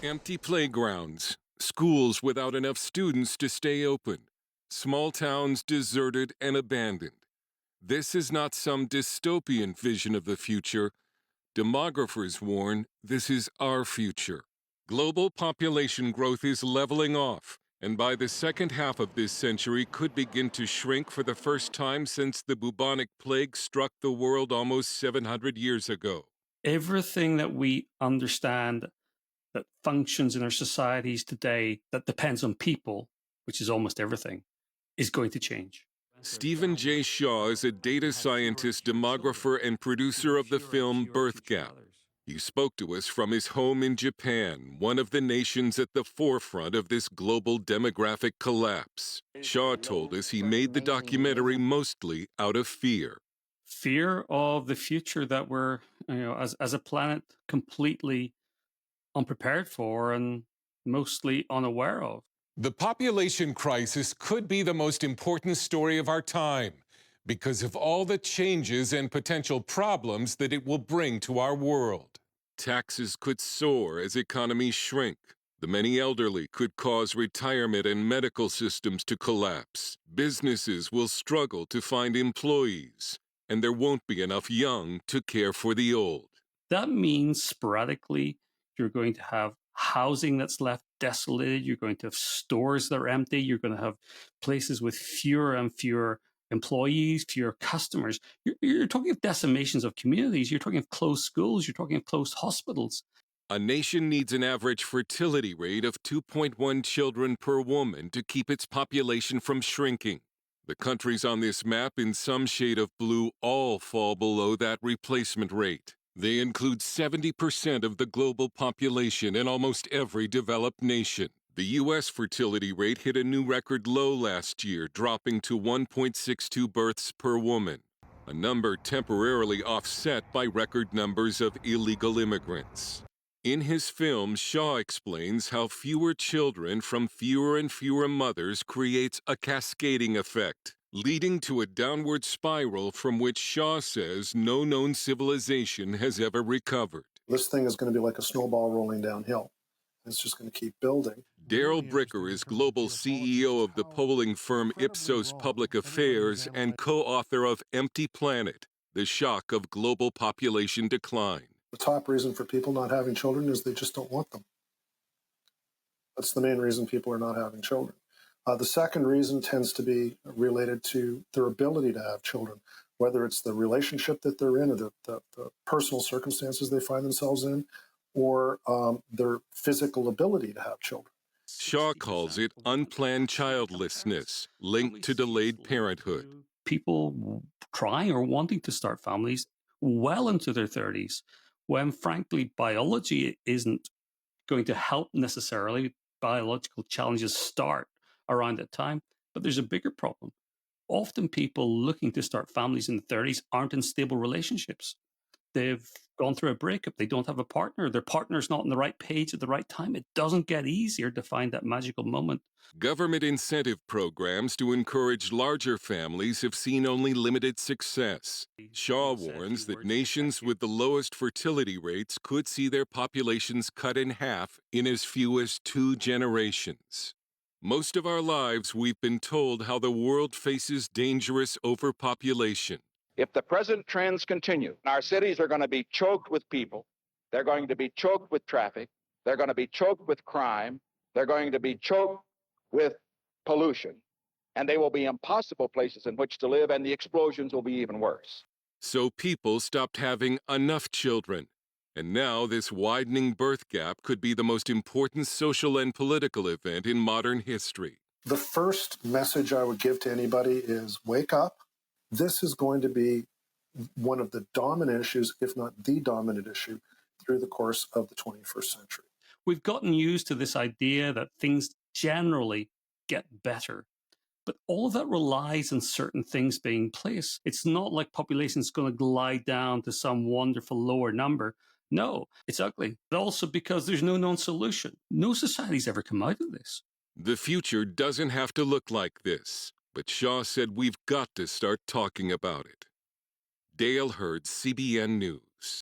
Empty playgrounds, schools without enough students to stay open, small towns deserted and abandoned. This is not some dystopian vision of the future. Demographers warn this is our future. Global population growth is leveling off, and by the second half of this century could begin to shrink for the first time since the bubonic plague struck the world almost 700 years ago. Everything that we understand that functions in our societies today that depends on people, which is almost everything, is going to change. Stephen J. Shaw is a data scientist, demographer, and producer of the film Birthgap. He spoke to us from his home in Japan, one of the nations at the forefront of this global demographic collapse. Shaw told us he made the documentary mostly out of fear. Fear of the future that we're, as a planet, completely unprepared for and mostly unaware of. The population crisis could be the most important story of our time because of all the changes and potential problems that it will bring to our world. Taxes could soar as economies shrink. The many elderly could cause retirement and medical systems to collapse. Businesses will struggle to find employees, and there won't be enough young to care for the old. That means sporadically you're going to have housing that's left desolated. You're going to have stores that are empty. You're going to have places with fewer and fewer employees, fewer customers. You're talking of decimations of communities. You're talking of closed schools. You're talking of closed hospitals. A nation needs an average fertility rate of 2.1 children per woman to keep its population from shrinking. The countries on this map in some shade of blue all fall below that replacement rate. They include 70% of the global population in almost every developed nation. The U.S. fertility rate hit a new record low last year, dropping to 1.62 births per woman, a number temporarily offset by record numbers of illegal immigrants. In his film, Shaw explains how fewer children from fewer and fewer mothers creates a cascading effect, leading to a downward spiral from which Shaw says no known civilization has ever recovered. This thing is going to be like a snowball rolling downhill. It's just going to keep building. Daryl Bricker is global CEO of the polling firm Ipsos Public Affairs and co-author of Empty Planet, The Shock of Global Population Decline. The top reason for people not having children is they just don't want them. That's the main reason people are not having children. The second reason tends to be related to their ability to have children, whether it's the relationship that they're in or the personal circumstances they find themselves in, or their physical ability to have children. Shaw calls it unplanned childlessness, linked to delayed parenthood. People trying or wanting to start families well into their 30s, when frankly biology isn't going to help necessarily. Biological challenges start around that time, but there's a bigger problem. Often people looking to start families in the 30s aren't in stable relationships. They've gone through a breakup. They don't have a partner. Their partner's not on the right page at the right time. It doesn't get easier to find that magical moment. Government incentive programs to encourage larger families have seen only limited success. Shaw warns that nations with the lowest fertility rates could see their populations cut in half in as few as 2 generations. Most of our lives, we've been told how the world faces dangerous overpopulation. If the present trends continue, our cities are going to be choked with people. They're going to be choked with traffic. They're going to be choked with crime. They're going to be choked with pollution. And they will be impossible places in which to live, and the explosions will be even worse. So people stopped having enough children. And now this widening birth gap could be the most important social and political event in modern history. The first message I would give to anybody is wake up. This is going to be one of the dominant issues, if not the dominant issue, through the course of the 21st century. We've gotten used to this idea that things generally get better, but all of that relies on certain things being in place. It's not like population is going to glide down to some wonderful lower number. No, it's ugly. But also because there's no known solution. No society's ever come out of this. The future doesn't have to look like this, but Shaw said we've got to start talking about it. Dale Hurd, CBN News.